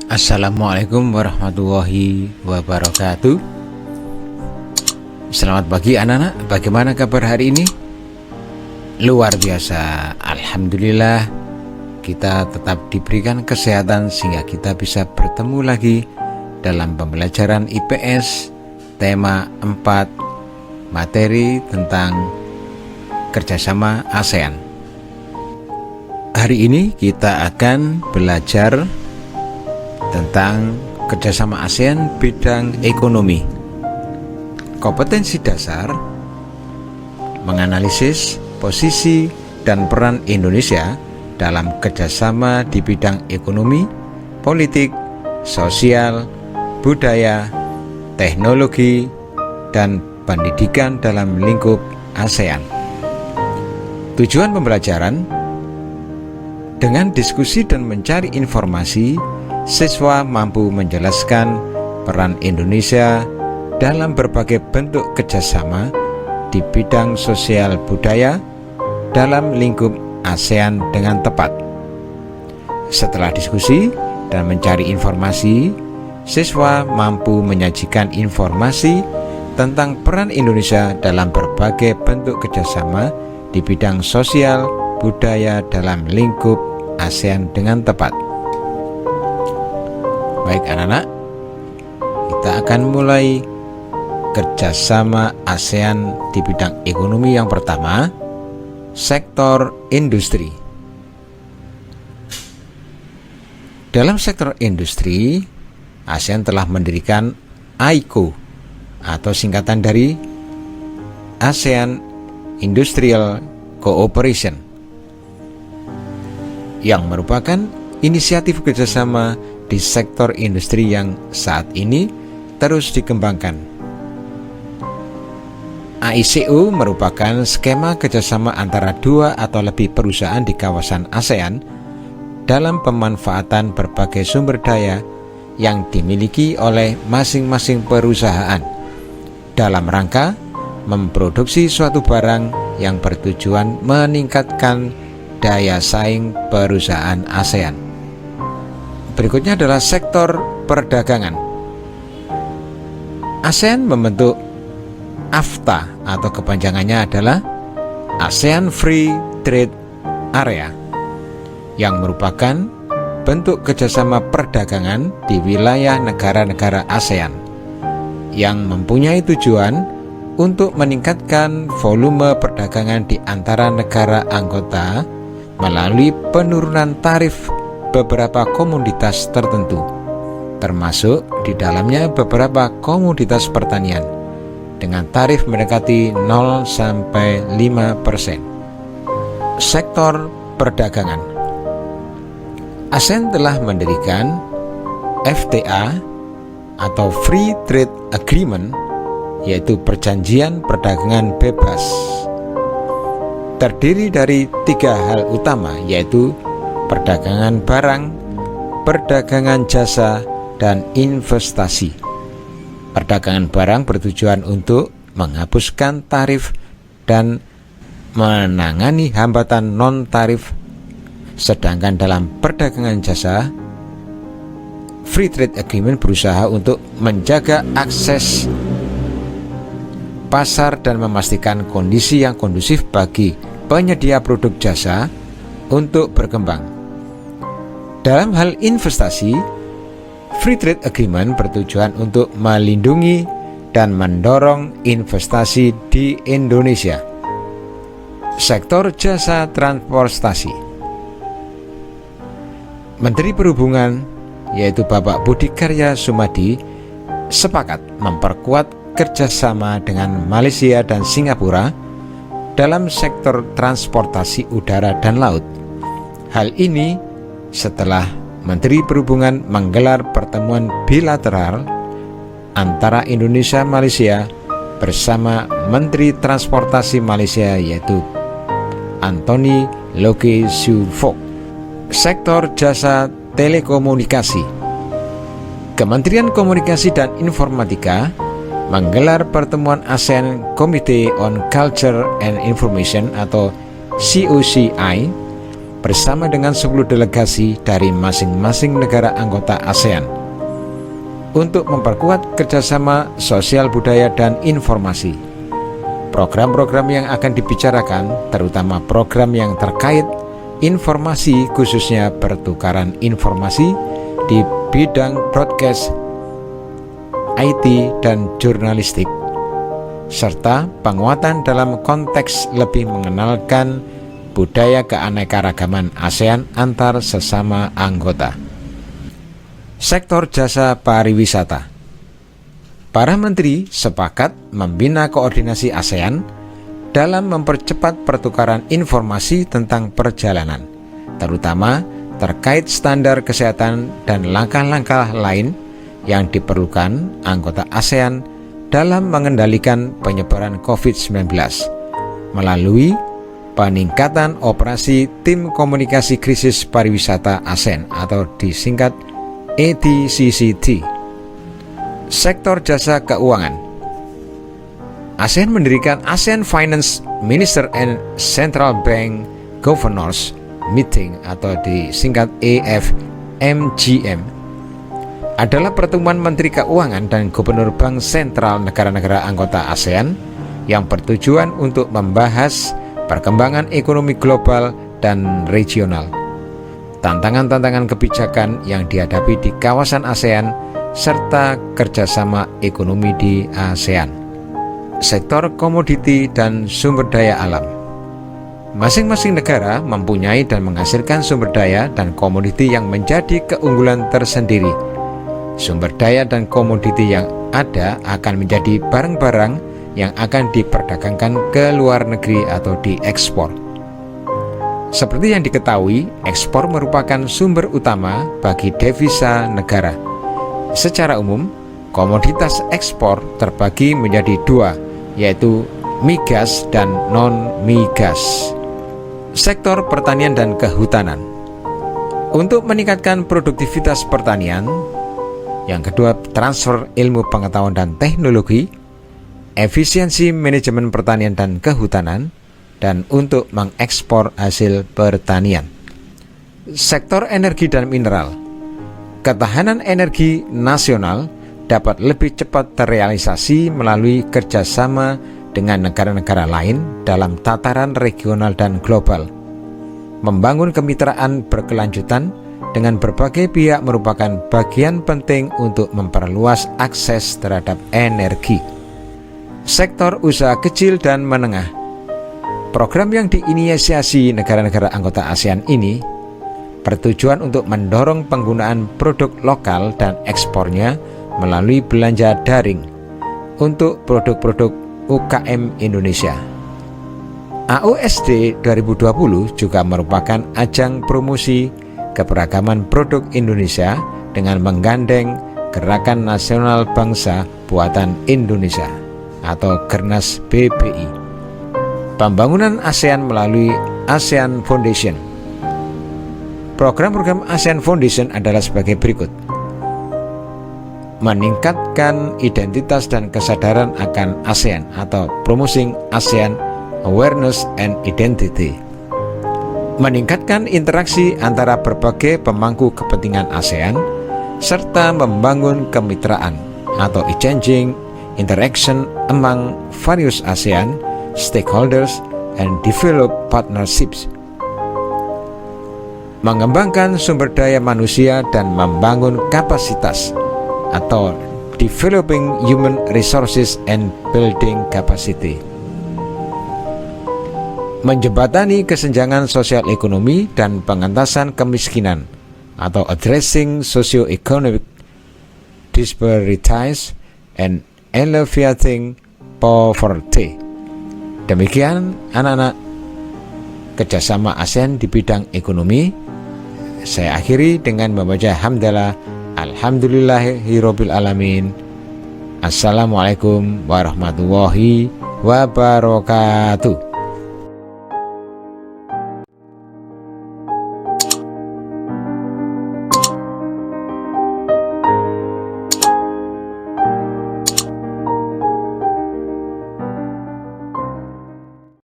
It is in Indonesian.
Assalamualaikum warahmatullahi wabarakatuh. Selamat pagi anak-anak, bagaimana kabar hari ini? Luar biasa, alhamdulillah kita tetap diberikan kesehatan sehingga kita bisa bertemu lagi dalam pembelajaran IPS tema 4 materi tentang kerjasama ASEAN. Hari ini kita akan belajar tentang kerjasama ASEAN bidang ekonomi. Kompetensi dasar menganalisis posisi dan peran Indonesia dalam kerjasama di bidang ekonomi, politik, sosial, budaya, teknologi, dan pendidikan dalam lingkup ASEAN. Tujuan pembelajaran dengan diskusi dan mencari informasi, siswa mampu menjelaskan peran Indonesia dalam berbagai bentuk kerjasama di bidang sosial budaya dalam lingkup ASEAN dengan tepat. Setelah diskusi dan mencari informasi, siswa mampu menyajikan informasi tentang peran Indonesia dalam berbagai bentuk kerjasama di bidang sosial budaya dalam lingkup ASEAN dengan tepat. Baik anak-anak, kita akan mulai kerjasama ASEAN di bidang ekonomi. Yang pertama, sektor industri. Dalam sektor industri, ASEAN telah mendirikan AICO atau singkatan dari ASEAN Industrial Cooperation, yang merupakan inisiatif kerjasama di sektor industri yang saat ini terus dikembangkan. AICO merupakan skema kerjasama antara dua atau lebih perusahaan di kawasan ASEAN dalam pemanfaatan berbagai sumber daya yang dimiliki oleh masing-masing perusahaan dalam rangka memproduksi suatu barang yang bertujuan meningkatkan daya saing perusahaan ASEAN. Berikutnya adalah sektor perdagangan. ASEAN membentuk AFTA atau kepanjangannya adalah ASEAN Free Trade Area, yang merupakan bentuk kerjasama perdagangan di wilayah negara-negara ASEAN yang mempunyai tujuan untuk meningkatkan volume perdagangan di antara negara anggota melalui penurunan tarif beberapa komoditas tertentu, termasuk di dalamnya beberapa komoditas pertanian dengan tarif mendekati 0-5%. Sektor perdagangan. ASEAN telah mendirikan FTA atau Free Trade Agreement, yaitu perjanjian perdagangan bebas. Terdiri dari 3 hal utama, yaitu perdagangan barang, perdagangan jasa, dan investasi. Perdagangan barang bertujuan untuk menghapuskan tarif dan menangani hambatan non-tarif, sedangkan dalam perdagangan jasa, Free Trade Agreement berusaha untuk menjaga akses pasar dan memastikan kondisi yang kondusif bagi penyedia produk jasa untuk berkembang. Dalam hal investasi, Free Trade Agreement bertujuan untuk melindungi dan mendorong investasi di Indonesia. Sektor jasa transportasi. Menteri Perhubungan, yaitu Bapak Budi Karya Sumadi, sepakat memperkuat kerjasama dengan Malaysia dan Singapura dalam sektor transportasi udara dan laut. Hal ini setelah Menteri Perhubungan menggelar pertemuan bilateral antara Indonesia Malaysia bersama Menteri Transportasi Malaysia, yaitu Antony Loke Siu Fook. Sektor jasa telekomunikasi. Kementerian Komunikasi dan Informatika menggelar pertemuan ASEAN Committee on Culture and Information atau COCI bersama dengan 10 delegasi dari masing-masing negara anggota ASEAN untuk memperkuat kerjasama sosial budaya dan informasi. Program-program yang akan dibicarakan terutama program yang terkait informasi, khususnya pertukaran informasi di bidang broadcast, IT, dan jurnalistik, serta penguatan dalam konteks lebih mengenalkan budaya keanekaragaman ASEAN antar sesama anggota. Sektor jasa pariwisata. Para menteri sepakat membina koordinasi ASEAN dalam mempercepat pertukaran informasi tentang perjalanan, terutama terkait standar kesehatan dan langkah-langkah lain yang diperlukan anggota ASEAN dalam mengendalikan penyebaran COVID-19 melalui peningkatan operasi Tim Komunikasi Krisis Pariwisata ASEAN atau disingkat ATCCT. Sektor jasa keuangan. ASEAN mendirikan ASEAN Finance Minister and Central Bank Governors Meeting atau disingkat AFMGM adalah pertemuan Menteri Keuangan dan Gubernur Bank Sentral negara-negara anggota ASEAN yang bertujuan untuk membahas perkembangan ekonomi global dan regional, tantangan-tantangan kebijakan yang dihadapi di kawasan ASEAN, serta kerjasama ekonomi di ASEAN. Sektor komoditi dan sumber daya alam. Masing-masing negara mempunyai dan menghasilkan sumber daya dan komoditi yang menjadi keunggulan tersendiri. Sumber daya dan komoditi yang ada akan menjadi barang-barang yang akan diperdagangkan ke luar negeri atau diekspor. Seperti yang diketahui, ekspor merupakan sumber utama bagi devisa negara. Secara umum, komoditas ekspor terbagi menjadi dua, yaitu migas dan non-migas. Sektor pertanian dan kehutanan. Untuk meningkatkan produktivitas pertanian, yang kedua transfer ilmu pengetahuan dan teknologi, efisiensi manajemen pertanian dan kehutanan, dan untuk mengekspor hasil pertanian. Sektor energi dan mineral. Ketahanan energi nasional dapat lebih cepat terrealisasi melalui kerjasama dengan negara-negara lain dalam tataran regional dan global. Membangun kemitraan berkelanjutan dengan berbagai pihak merupakan bagian penting untuk memperluas akses terhadap energi. Sektor usaha kecil dan menengah. Program yang diinisiasi negara-negara anggota ASEAN ini bertujuan untuk mendorong penggunaan produk lokal dan ekspornya melalui belanja daring untuk produk-produk UKM Indonesia. AOSD 2020 juga merupakan ajang promosi keberagaman produk Indonesia dengan menggandeng Gerakan Nasional Bangsa Buatan Indonesia atau Gernas BBI. Pembangunan ASEAN melalui ASEAN Foundation. Program-program ASEAN Foundation adalah sebagai berikut. Meningkatkan identitas dan kesadaran akan ASEAN atau Promoting ASEAN Awareness and Identity. Meningkatkan interaksi antara berbagai pemangku kepentingan ASEAN serta membangun kemitraan atau exchanging interaction among various ASEAN stakeholders and develop partnerships. Mengembangkan sumber daya manusia dan membangun kapasitas atau developing human resources and building capacity. Menjembatani kesenjangan sosial ekonomi dan pengentasan kemiskinan atau addressing socio-economic disparities and alleviating poverty. Demikian anak-anak kerjasama ASEAN di bidang ekonomi. Saya akhiri dengan membaca hamdalah alhamdulillahirabbil alamin. Assalamualaikum warahmatullahi wabarakatuh.